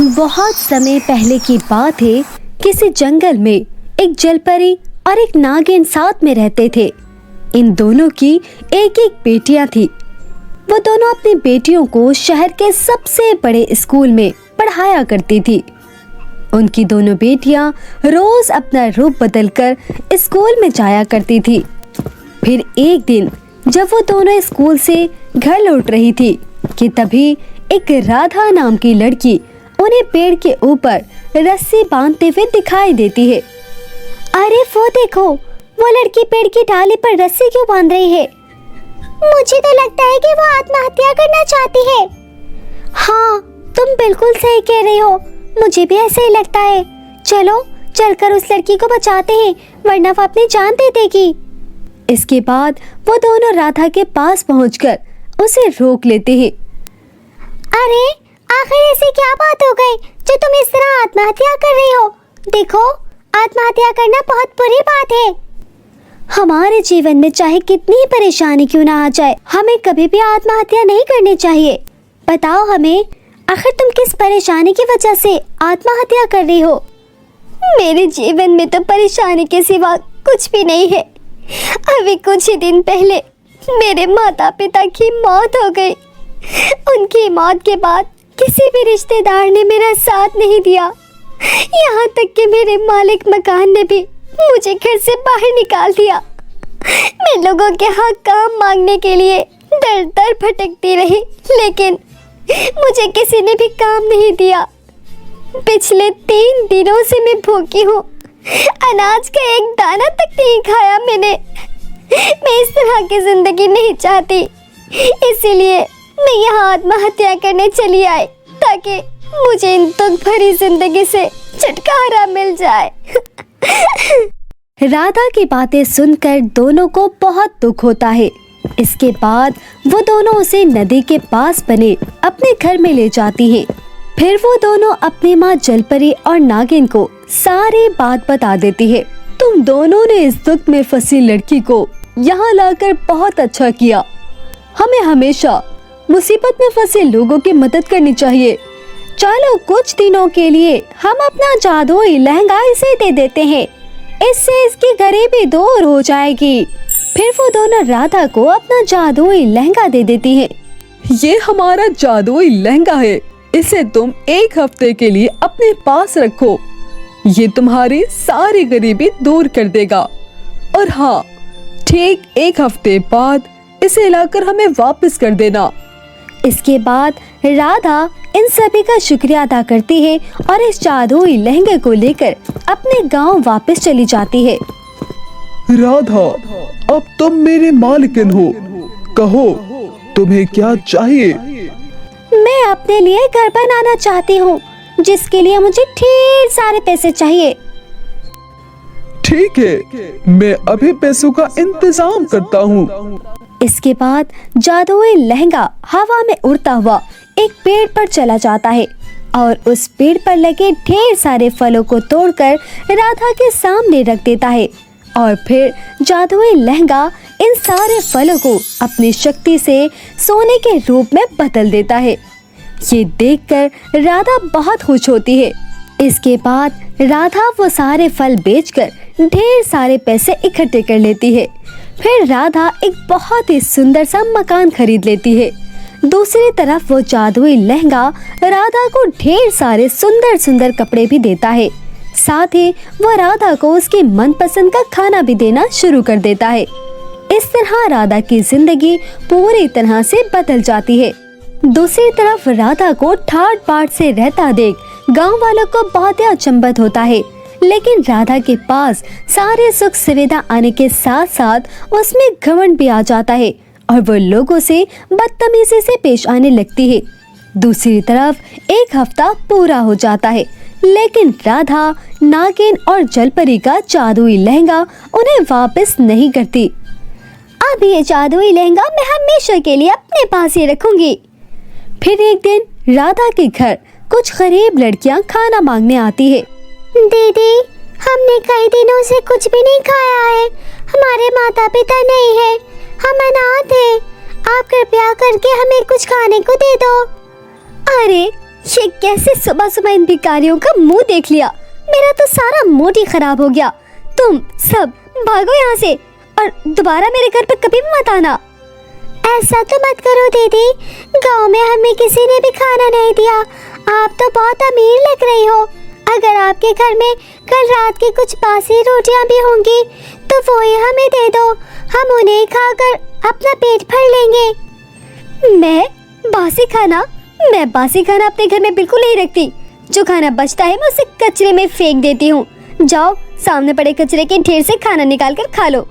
बहुत समय पहले की बात है। किसी जंगल में एक जलपरी और एक नागिन साथ में रहते थे। इन दोनों की एक एक बेटियां थी। वो दोनों अपनी बेटियों को शहर के सबसे बड़े स्कूल में पढ़ाया करती थी। उनकी दोनों बेटियां रोज अपना रूप बदलकर स्कूल में जाया करती थी। फिर एक दिन जब वो दोनों स्कूल से घर लौट रही थी कि तभी एक राधा नाम की लड़की उन्हें पेड़ के ऊपर रस्सी बांधते हुए दिखाई देती है। अरे वो देखो, वो लड़की पेड़ की डाली पर रस्सी क्यों बांध रही है? मुझे तो लगता है कि वो आत्महत्या करना चाहती है। हाँ, तुम बिल्कुल सही कह रही हो। मुझे भी ऐसा ही लगता है। चलो चलकर उस लड़की को बचाते हैं, वरना वो अपनी जान दे देगी। इसके बाद वो दोनों राधा के पास पहुंचकर उसे रोक लेते हैं। अरे आखिर ऐसी क्या बात हो गई जो तुम इस तरह आत्महत्या कर रही हो? देखो, आत्महत्या करना बहुत बुरी बात है। हमारे जीवन में चाहे कितनी परेशानी क्यों ना आ जाए, हमें कभी भी आत्महत्या नहीं करनी चाहिए। बताओ हमें, आखिर तुम किस परेशानी की वजह से आत्महत्या कर रही हो? मेरे जीवन में तो परेशानी के सिवा कुछ भी नहीं है। अभी कुछ ही दिन पहले मेरे माता पिता की मौत हो गई। उनकी मौत के बाद किसी भी रिश्तेदार ने मेरा साथ नहीं दिया। यहाँ तक कि मेरे मालिक मकान ने भी मुझे घर से बाहर निकाल दिया। मैं लोगों के यहाँ काम मांगने के लिए दर दर भटकती रही, लेकिन मुझे किसी ने भी काम नहीं दिया। पिछले 3 दिनों से मैं भूखी हूँ। अनाज का एक दाना तक नहीं खाया मैंने। मैं इस तरह की जिंदगी नहीं चाहती, इसीलिए मैं यहाँ आत्महत्या करने चली आई ताकि मुझे इन दुख भरी जिंदगी से छुटकारा मिल जाए। राधा की बातें सुनकर दोनों को बहुत दुख होता है। इसके बाद वो दोनों उसे नदी के पास बने अपने घर में ले जाती हैं। फिर वो दोनों अपनी माँ जलपरी और नागिन को सारी बात बता देती है। तुम दोनों ने इस दुख में फंसी लड़की को यहाँ लाकर बहुत अच्छा किया। हमें हमेशा मुसीबत में फंसे लोगों की मदद करनी चाहिए। चलो कुछ दिनों के लिए हम अपना जादुई लहंगा इसे दे देते हैं, इससे इसकी गरीबी दूर हो जाएगी। फिर वो दोनों राधा को अपना जादुई लहंगा दे देती हैं। ये हमारा जादुई लहंगा है, इसे तुम 1 हफ्ते के लिए अपने पास रखो। ये तुम्हारी सारी गरीबी दूर कर देगा। और हाँ, ठीक 1 हफ्ते बाद इसे लाकर हमें वापस कर देना। इसके बाद राधा इन सभी का शुक्रिया अदा करती है और इस जादुई लहंगे को लेकर अपने गांव वापस चली जाती है। राधा, अब तुम मेरे मालकिन हो। कहो, तुम्हें क्या चाहिए? मैं अपने लिए घर बनाना चाहती हूँ, जिसके लिए मुझे ढेर सारे पैसे चाहिए। ठीक है, मैं अभी पैसों का इंतजाम करता हूँ। इसके बाद जादुई लहंगा हवा में उड़ता हुआ एक पेड़ पर चला जाता है और उस पेड़ पर लगे ढेर सारे फलों को तोड़कर राधा के सामने रख देता है। और फिर जादुई लहंगा इन सारे फलों को अपनी शक्ति से सोने के रूप में बदल देता है। ये देखकर राधा बहुत खुश होती है। इसके बाद राधा वो सारे फल बेचकर ढेर सारे पैसे इकट्ठे कर लेती है। फिर राधा एक बहुत ही सुंदर सा मकान खरीद लेती है। दूसरी तरफ वो जादुई लहंगा राधा को ढेर सारे सुंदर सुंदर कपड़े भी देता है। साथ ही वो राधा को उसकी मनपसंद का खाना भी देना शुरू कर देता है। इस तरह राधा की जिंदगी पूरी तरह से बदल जाती है। दूसरी तरफ राधा को ठाट बाट से रहता देख गांव वालों को बहुत ही अचंभित होता है, लेकिन राधा के पास सारे सुख सुविधा आने के साथ साथ उसमें घमंड भी आ जाता है और वो लोगों से बदतमीजी से पेश आने लगती है। दूसरी तरफ 1 हफ्ता पूरा हो जाता है, लेकिन राधा, नागिन और जलपरी का जादुई लहंगा उन्हें वापस नहीं करती। अब ये जादुई लहंगा मैं हमेशा के लिए अपने पास ही रखूंगी। फिर एक दिन राधा के घर कुछ गरीब लड़कियां खाना मांगने आती है। दीदी, हमने कई दिनों से कुछ भी नहीं खाया है। हमारे माता पिता नहीं है, हम अनाथ हैं। आप कृपया करके हमें कुछ खाने को दे दो। अरे ये कैसे सुबह सुबह इन भिखारियों का मुंह देख लिया। मेरा तो सारा मूड ही खराब हो गया। तुम सब भागो यहाँ से और दोबारा मेरे घर पर कभी मत आना। ऐसा तो मत करो दीदी, गांव में हमें किसी ने भी खाना नहीं दिया। आप तो बहुत अमीर लग रही हो। अगर आपके घर में कल रात की कुछ बासी रोटियां भी होंगी तो वो ही हमें दे दो, हम उन्हें खाकर अपना पेट भर लेंगे। मैं बासी खाना अपने घर में बिल्कुल नहीं रखती। जो खाना बचता है मैं उसे कचरे में फेंक देती हूँ। जाओ, सामने पड़े कचरे के ढेर से खाना निकाल कर खा लो।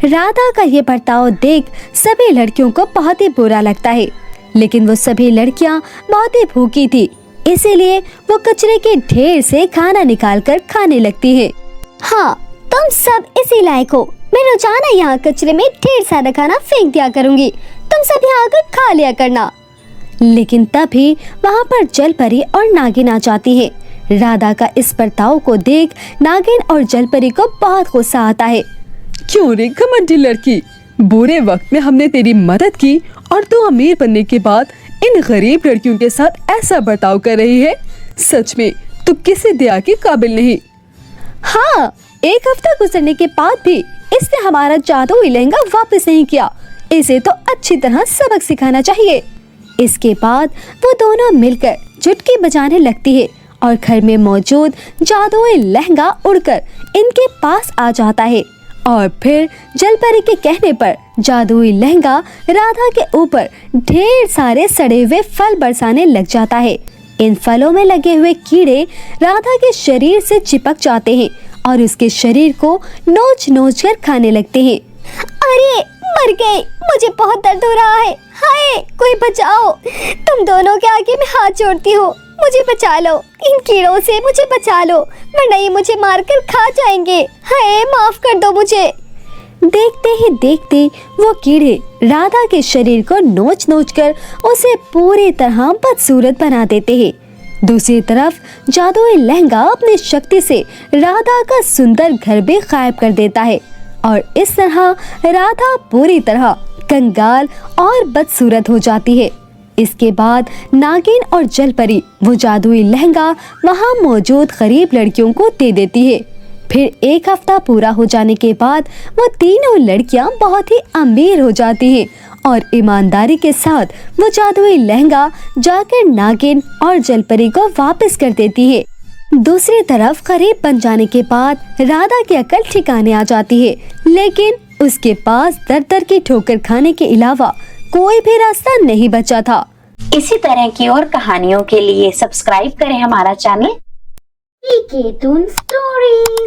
राधा का ये बर्ताव देख सभी लड़कियों को बहुत ही बुरा लगता है, लेकिन वो सभी लड़कियां बहुत ही भूखी थी, इसीलिए वो कचरे के ढेर से खाना निकालकर खाने लगती है। हाँ, तुम सब इसी लायक हो। मैं रोजाना यहाँ कचरे में ढेर सारा खाना फेंक दिया करूँगी, तुम सब यहाँ आकर खा लिया करना। लेकिन तभी वहाँ पर जलपरी और नागिन आ जाती है। राधा का इस बर्ताव को देख नागिन और जलपरी को बहुत गुस्सा आता है। क्यों रे घमंडी लड़की, बुरे वक्त में हमने तेरी मदद की और तू अमीर बनने के बाद इन गरीब लड़कियों के साथ ऐसा बर्ताव कर रही है। सच में तू किसी दया के काबिल नहीं। हाँ, एक हफ्ता गुजरने के बाद भी इसने हमारा जादुई लहंगा वापस नहीं किया। इसे तो अच्छी तरह सबक सिखाना चाहिए। इसके बाद वो दोनों मिलकर चुटकी बजाने लगती है और घर में मौजूद जादुई लहंगा उड़कर इनके पास आ जाता है और फिर जलपरी के कहने पर जादुई लहंगा राधा के ऊपर ढेर सारे सड़े हुए फल बरसाने लग जाता है। इन फलों में लगे हुए कीड़े राधा के शरीर से चिपक जाते हैं और उसके शरीर को नोच नोच कर खाने लगते हैं। अरे मर गई, मुझे बहुत दर्द हो रहा है। हाय, कोई बचाओ। तुम दोनों के आगे मैं हाथ जोड़ती हूँ, मुझे बचा लो। इन कीड़ों से मुझे बचा लो, वरना ये मुझे मारकर खा जाएंगे। हाय, माफ कर दो मुझे। देखते ही देखते वो कीड़े राधा के शरीर को नोच नोच कर उसे पूरी तरह बदसूरत बना देते हैं। दूसरी तरफ जादुई लहंगा अपनी शक्ति से राधा का सुंदर घर भी गायब कर देता है और इस तरह राधा पूरी तरह कंगाल और बदसूरत हो जाती है। इसके बाद नागिन और जलपरी वो जादुई लहंगा वहाँ मौजूद गरीब लड़कियों को दे देती है। फिर एक हफ्ता पूरा हो जाने के बाद वो तीनों लड़कियां बहुत ही अमीर हो जाती हैं और ईमानदारी के साथ वो जादुई लहंगा जाकर नागिन और जलपरी को वापस कर देती है। दूसरी तरफ गरीब बन जाने के बाद राधा की अकल ठिकाने आ जाती है, लेकिन उसके पास दर दर की ठोकर खाने के अलावा कोई भी रास्ता नहीं बचा था। इसी तरह की और कहानियों के लिए सब्सक्राइब करें हमारा चैनल केतून स्टोरी।